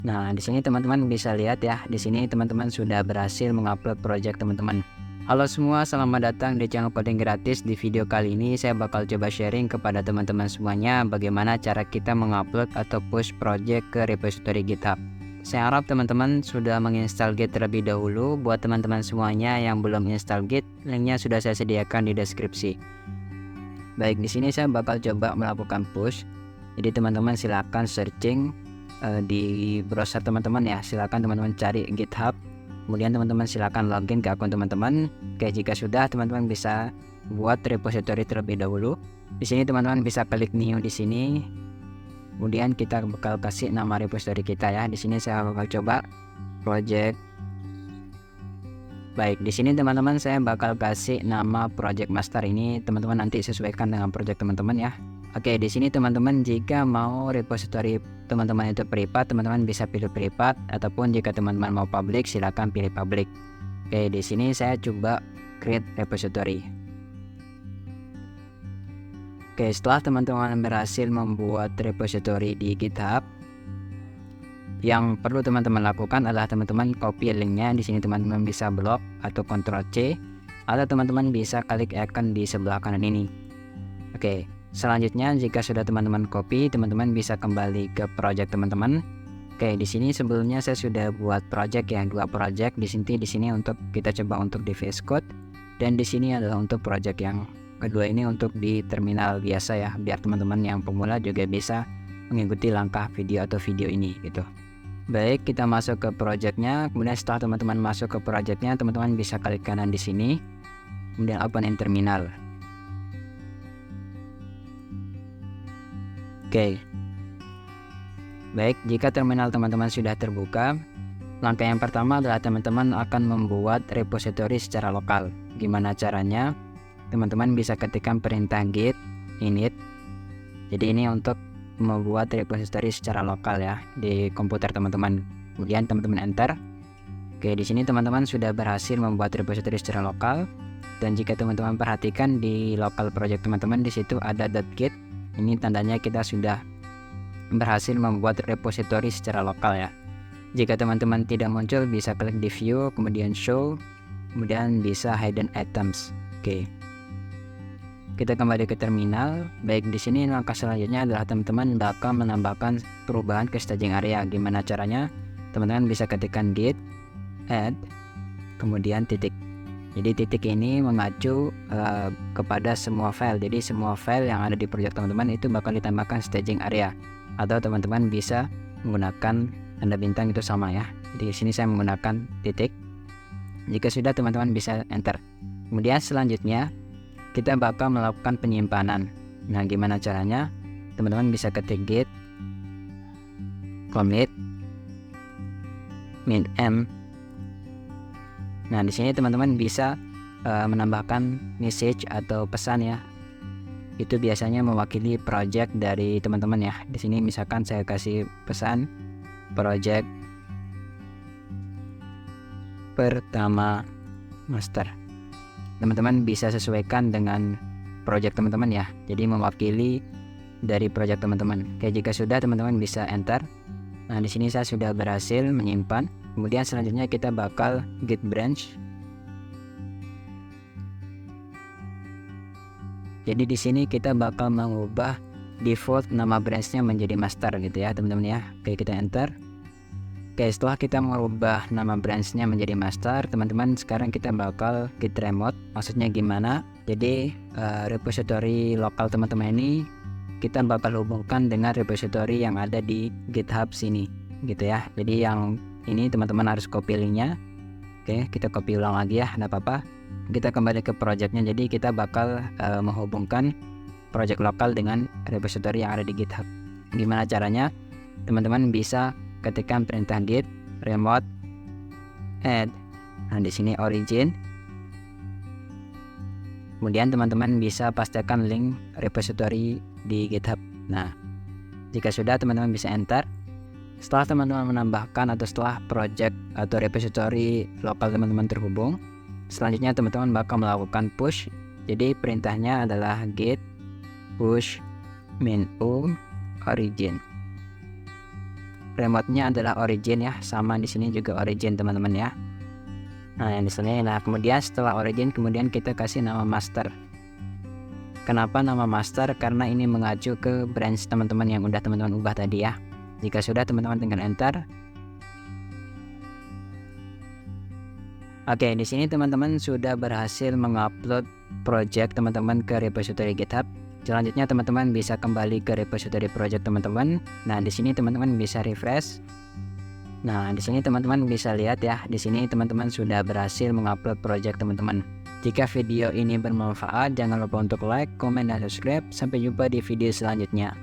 Nah, di sini teman-teman bisa lihat ya, di sini teman-teman sudah berhasil mengupload project teman-teman. Halo semua, selamat datang di channel coding gratis. Di video kali ini saya bakal coba sharing kepada teman-teman semuanya bagaimana cara kita mengupload atau push project ke repository GitHub. Saya harap teman-teman sudah menginstal Git terlebih dahulu. Buat teman-teman semuanya yang belum install Git, linknya sudah saya sediakan di deskripsi. Baik, di sini saya bakal coba melakukan push. Jadi teman-teman silakan searching di browser teman-teman ya, silakan teman-teman cari GitHub, kemudian teman-teman silakan login ke akun teman-teman. Oke, jika sudah teman-teman bisa buat repository terlebih dahulu. Di sini teman-teman bisa klik new di sini, kemudian kita bakal kasih nama repository kita ya. Di sini saya bakal coba project. Baik, di sini teman-teman saya bakal kasih nama project master. Ini teman-teman nanti sesuaikan dengan project teman-teman ya. Oke, di sini teman-teman jika mau repository teman-teman itu privat, teman-teman bisa pilih privat, ataupun jika teman-teman mau public silakan pilih public. Oke, di sini saya coba create repository. Oke, setelah teman-teman berhasil membuat repository di GitHub, yang perlu teman-teman lakukan adalah teman-teman copy linknya. Di sini teman-teman bisa blok atau Ctrl C, atau teman-teman bisa klik icon di sebelah kanan ini. Oke. Selanjutnya jika sudah teman-teman copy, teman-teman bisa kembali ke project teman-teman. Oke, di sini sebelumnya saya sudah buat project ya, 2 project. Di sini untuk kita coba untuk di VS Code, dan di sini adalah untuk project yang kedua ini untuk di terminal biasa ya, biar teman-teman yang pemula juga bisa mengikuti langkah video atau video ini gitu. Baik, kita masuk ke projectnya. Kemudian setelah teman-teman masuk ke projectnya, teman-teman bisa klik kanan di sini, kemudian open in terminal. Oke. Baik, jika terminal teman-teman sudah terbuka, langkah yang pertama adalah teman-teman akan membuat repository secara lokal. Gimana caranya? Teman-teman bisa ketikkan perintah git init. Jadi ini untuk membuat repository secara lokal ya di komputer teman-teman. Kemudian teman-teman enter. Oke, di sini teman-teman sudah berhasil membuat repository secara lokal. Dan jika teman-teman perhatikan di local project teman-teman, di situ ada .git. Ini tandanya kita sudah berhasil membuat repository secara lokal ya. Jika teman-teman tidak muncul, bisa klik di view, kemudian show, kemudian bisa hidden items. Oke. Kita kembali ke terminal. Baik, di sini langkah selanjutnya adalah teman-teman bakal menambahkan perubahan ke staging area. Gimana caranya? Teman-teman bisa ketikkan git add, kemudian titik. Jadi titik ini mengacu kepada semua file. Jadi semua file yang ada di project teman-teman itu bakal ditambahkan staging area. Atau teman-teman bisa menggunakan tanda bintang, itu sama ya. Jadi di sini saya menggunakan titik. Jika sudah, teman-teman bisa enter. Kemudian selanjutnya kita bakal melakukan penyimpanan. Nah, gimana caranya? Teman-teman bisa ketik git commit min m. Nah, di sini teman-teman bisa menambahkan message atau pesan ya. Itu biasanya mewakili project dari teman-teman ya. Di sini misalkan saya kasih pesan project pertama master. Teman-teman bisa sesuaikan dengan project teman-teman ya. Jadi mewakili dari project teman-teman. Oke, jika sudah, teman-teman bisa enter. Nah, di sini saya sudah berhasil menyimpan. Kemudian selanjutnya kita bakal git branch. Jadi di sini kita bakal mengubah default nama branchnya menjadi master gitu ya teman-teman ya. Oke, kita enter. Oke, setelah kita mengubah nama branchnya menjadi master, teman-teman sekarang kita bakal git remote. Maksudnya gimana? Jadi repository lokal teman-teman ini kita bakal hubungkan dengan repository yang ada di GitHub sini gitu ya. Jadi yang ini teman-teman harus copy linknya. Oke, kita copy ulang lagi ya, tidak apa-apa. Kita kembali ke projectnya. Jadi kita bakal menghubungkan project lokal dengan repository yang ada di GitHub. Gimana caranya? Teman-teman bisa ketikkan perintah git remote add. Nah, di sini origin. Kemudian teman-teman bisa pastikan link repository di GitHub. Nah, jika sudah, teman-teman bisa enter. Setelah teman-teman menambahkan atau setelah project atau repository lokal teman-teman terhubung, selanjutnya teman-teman bakal melakukan push. Jadi perintahnya adalah git push min origin. remote-nya adalah Origin ya, sama di sini juga Origin teman-teman ya. Nah, yang di sini. Nah, kemudian setelah Origin, kemudian kita kasih nama master. Kenapa nama master? Karena ini mengacu ke branch teman-teman yang udah teman-teman ubah tadi ya. Jika sudah, teman-teman tinggal enter. Oke, di sini teman-teman sudah berhasil mengupload project teman-teman ke repository GitHub. Selanjutnya teman-teman bisa kembali ke repository project teman-teman. Nah, di sini teman-teman bisa refresh. Nah, di sini teman-teman bisa lihat ya, di sini teman-teman sudah berhasil mengupload project teman-teman. Jika video ini bermanfaat, jangan lupa untuk like, komen, dan subscribe. Sampai jumpa di video selanjutnya.